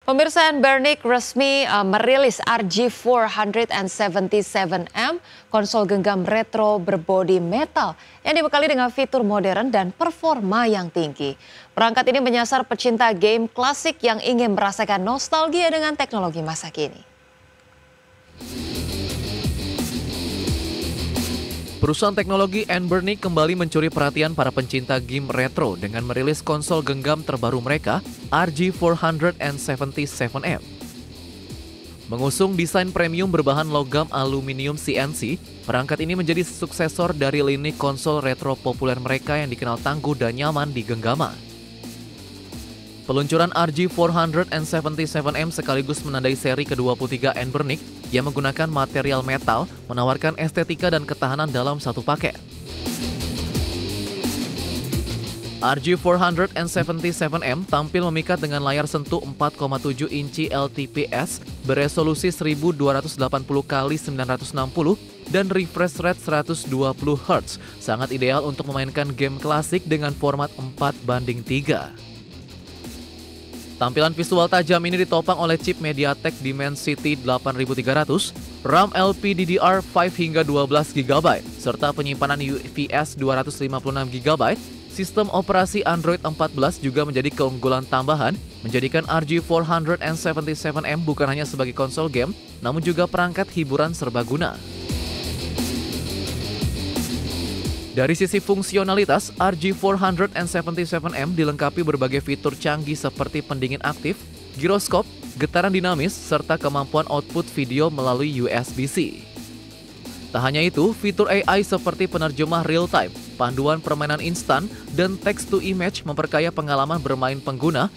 Pemirsa, Anbernic resmi merilis RG 477M, konsol genggam retro berbodi metal yang dibekali dengan fitur modern dan performa yang tinggi. Perangkat ini menyasar pecinta game klasik yang ingin merasakan nostalgia dengan teknologi masa kini. Perusahaan teknologi Anbernic kembali mencuri perhatian para pencinta game retro dengan merilis konsol genggam terbaru mereka, RG 477M. Mengusung desain premium berbahan logam aluminium CNC, perangkat ini menjadi suksesor dari lini konsol retro populer mereka yang dikenal tangguh dan nyaman di genggaman. Peluncuran RG 477M sekaligus menandai seri ke-23 Anbernic yang menggunakan material metal, menawarkan estetika dan ketahanan dalam satu paket. RG 477M tampil memikat dengan layar sentuh 4,7 inci LTPS beresolusi 1280 x 960 dan refresh rate 120 Hz, sangat ideal untuk memainkan game klasik dengan format 4:3. Tampilan visual tajam ini ditopang oleh chip MediaTek Dimensity 8300, RAM LPDDR5 hingga 12 GB, serta penyimpanan UFS 256 GB. Sistem operasi Android 14 juga menjadi keunggulan tambahan, menjadikan RG 477M bukan hanya sebagai konsol game, namun juga perangkat hiburan serbaguna. Dari sisi fungsionalitas, RG 477M dilengkapi berbagai fitur canggih seperti pendingin aktif, giroskop, getaran dinamis, serta kemampuan output video melalui USB-C. Tak hanya itu, fitur AI seperti penerjemah real-time, panduan permainan instan, dan text-to-image memperkaya pengalaman bermain pengguna.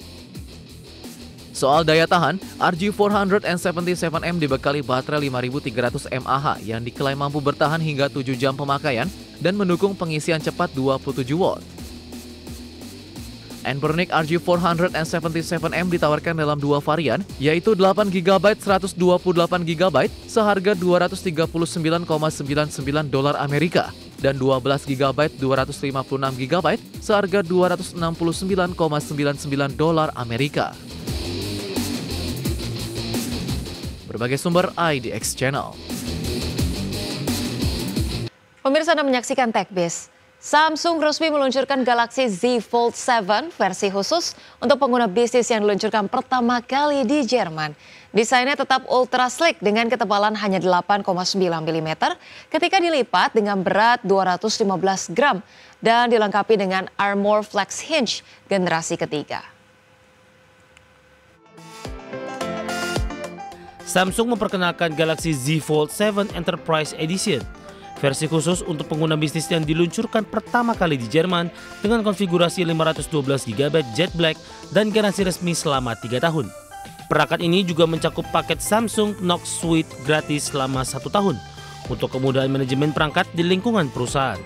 Soal daya tahan, RG 477M dibekali baterai 5300 mAh yang diklaim mampu bertahan hingga 7 jam pemakaian dan mendukung pengisian cepat 27 watt. Anbernic RG 477M ditawarkan dalam dua varian, yaitu 8GB 128GB seharga $239,99 Amerika dan 12GB 256GB seharga $269,99 Amerika. Berbagai sumber IDX Channel. Pemirsa, Anda menyaksikan TechBiz. Samsung resmi meluncurkan Galaxy Z Fold 7 versi khusus untuk pengguna bisnis yang diluncurkan pertama kali di Jerman. Desainnya tetap ultra sleek dengan ketebalan hanya 8,9 mm ketika dilipat dengan berat 215 gram dan dilengkapi dengan Armor Flex Hinge generasi ketiga. Samsung memperkenalkan Galaxy Z Fold 7 Enterprise Edition, versi khusus untuk pengguna bisnis yang diluncurkan pertama kali di Jerman dengan konfigurasi 512GB Jet Black dan garansi resmi selama 3 tahun. Perangkat ini juga mencakup paket Samsung Knox Suite gratis selama 1 tahun untuk kemudahan manajemen perangkat di lingkungan perusahaan.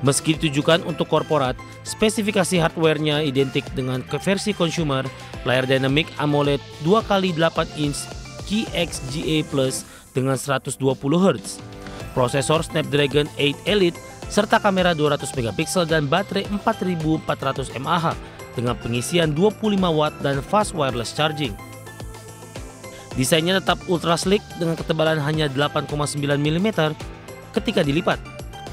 Meski ditujukan untuk korporat, spesifikasi hardware-nya identik dengan versi consumer, layar dynamic AMOLED 2x8 inch QXGA Plus dengan 120 Hz, prosesor Snapdragon 8 Elite, serta kamera 200 MP dan baterai 4400 mAh dengan pengisian 25 Watt dan fast wireless charging. Desainnya tetap ultra sleek dengan ketebalan hanya 8,9 mm ketika dilipat,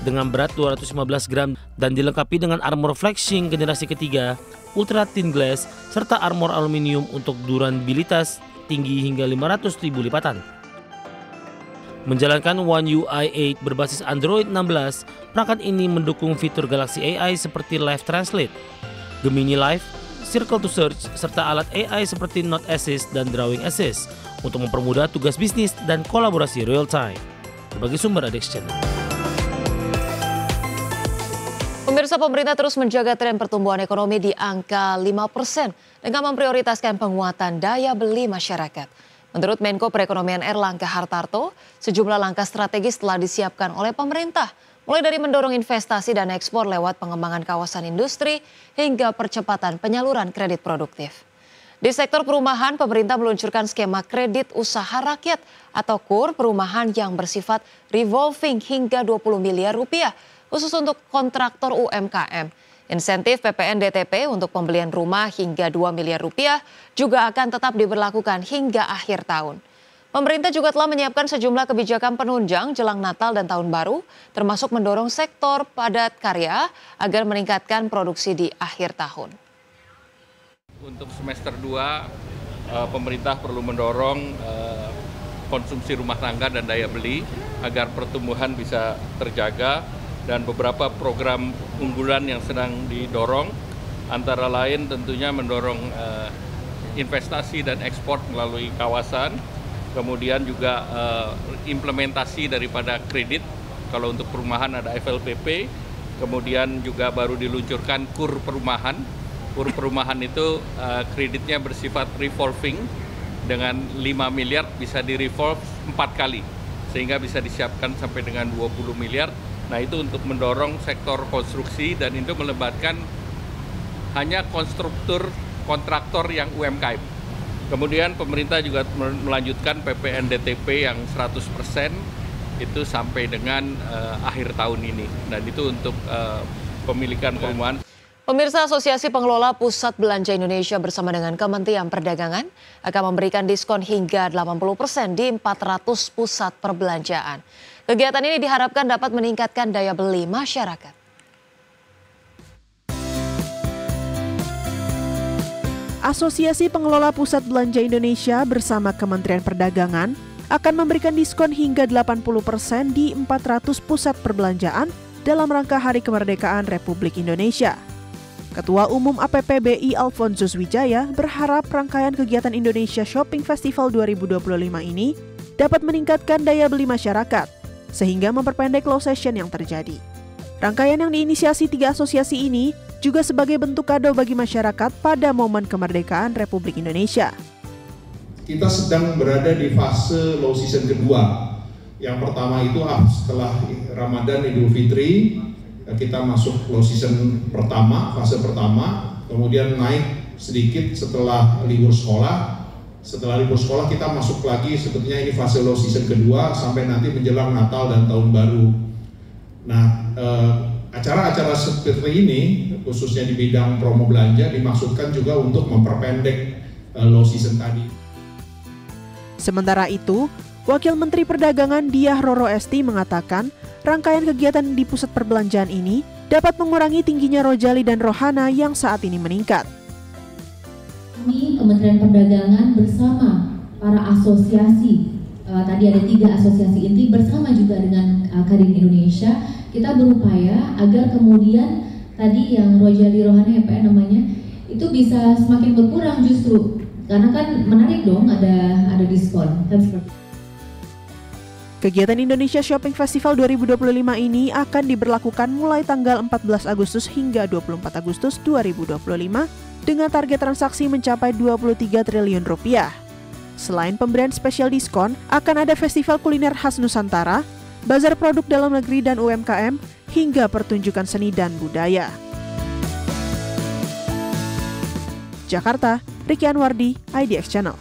dengan berat 215 gram dan dilengkapi dengan Armor Flexing generasi ketiga, Ultra Thin Glass, serta armor aluminium untuk durabilitas tinggi hingga 500.000 lipatan. Menjalankan One UI 8 berbasis Android 16, perangkat ini mendukung fitur Galaxy AI seperti Live Translate, Gemini Live, Circle to Search, serta alat AI seperti Note Assist dan Drawing Assist untuk mempermudah tugas bisnis dan kolaborasi real time. Berbagai sumber IDX Channel. Pemirsa, pemerintah terus menjaga tren pertumbuhan ekonomi di angka 5% dengan memprioritaskan penguatan daya beli masyarakat. Menurut Menko Perekonomian Erlangga Hartarto, sejumlah langkah strategis telah disiapkan oleh pemerintah, mulai dari mendorong investasi dan ekspor lewat pengembangan kawasan industri hingga percepatan penyaluran kredit produktif. Di sektor perumahan, pemerintah meluncurkan skema kredit usaha rakyat atau KUR perumahan yang bersifat revolving hingga 20 miliar rupiah, khusus untuk kontraktor UMKM. Insentif PPN DTP untuk pembelian rumah hingga 2 miliar rupiah juga akan tetap diberlakukan hingga akhir tahun. Pemerintah juga telah menyiapkan sejumlah kebijakan penunjang jelang Natal dan Tahun Baru, termasuk mendorong sektor padat karya agar meningkatkan produksi di akhir tahun. Untuk semester 2, pemerintah perlu mendorong konsumsi rumah tangga dan daya beli agar pertumbuhan bisa terjaga. Dan beberapa program unggulan yang sedang didorong, antara lain tentunya mendorong investasi dan ekspor melalui kawasan, kemudian juga implementasi daripada kredit, kalau untuk perumahan ada FLPP, kemudian juga baru diluncurkan KUR perumahan. KUR perumahan itu kreditnya bersifat revolving, dengan 5 miliar bisa di-revolve 4 kali, sehingga bisa disiapkan sampai dengan 20 miliar. Nah, itu untuk mendorong sektor konstruksi dan itu melibatkan hanya kontraktor yang UMKM. Kemudian pemerintah juga melanjutkan PPN DTP yang 100% itu sampai dengan akhir tahun ini. Dan itu untuk pemilikan perumahan. Pemirsa, Asosiasi Pengelola Pusat Belanja Indonesia bersama dengan Kementerian Perdagangan akan memberikan diskon hingga 80% di 400 pusat perbelanjaan. Kegiatan ini diharapkan dapat meningkatkan daya beli masyarakat. Asosiasi Pengelola Pusat Belanja Indonesia bersama Kementerian Perdagangan akan memberikan diskon hingga 80% di 400 pusat perbelanjaan dalam rangka Hari Kemerdekaan Republik Indonesia. Ketua Umum APPBI Alfonsus Wijaya berharap rangkaian kegiatan Indonesia Shopping Festival 2025 ini dapat meningkatkan daya beli masyarakat, sehingga memperpendek low season yang terjadi. Rangkaian yang diinisiasi 3 asosiasi ini juga sebagai bentuk kado bagi masyarakat pada momen kemerdekaan Republik Indonesia. Kita sedang berada di fase low season kedua. Yang pertama itu setelah Ramadan Idul Fitri, kita masuk low season pertama, fase pertama, kemudian naik sedikit setelah libur sekolah. Setelah libur sekolah kita masuk lagi, sebetulnya ini fase low season kedua sampai nanti menjelang Natal dan Tahun Baru. Nah, acara-acara seperti ini, khususnya di bidang promo belanja, dimaksudkan juga untuk memperpendek low season tadi. Sementara itu, Wakil Menteri Perdagangan Diah Roro Esti mengatakan, rangkaian kegiatan di pusat perbelanjaan ini dapat mengurangi tingginya rojali dan rohana yang saat ini meningkat. Kami Kementerian Perdagangan bersama para asosiasi, tadi ada 3 asosiasi inti bersama juga dengan Kadin Indonesia, kita berupaya agar kemudian tadi yang rojali rohana namanya itu bisa semakin berkurang justru, karena kan menarik dong ada diskon. Kegiatan Indonesia Shopping Festival 2025 ini akan diberlakukan mulai tanggal 14 Agustus hingga 24 Agustus 2025 dengan target transaksi mencapai 23 triliun rupiah. Selain pemberian spesial diskon, akan ada festival kuliner khas Nusantara, bazar produk dalam negeri dan UMKM, hingga pertunjukan seni dan budaya. Jakarta, Ricky Anwardi, IDX Channel.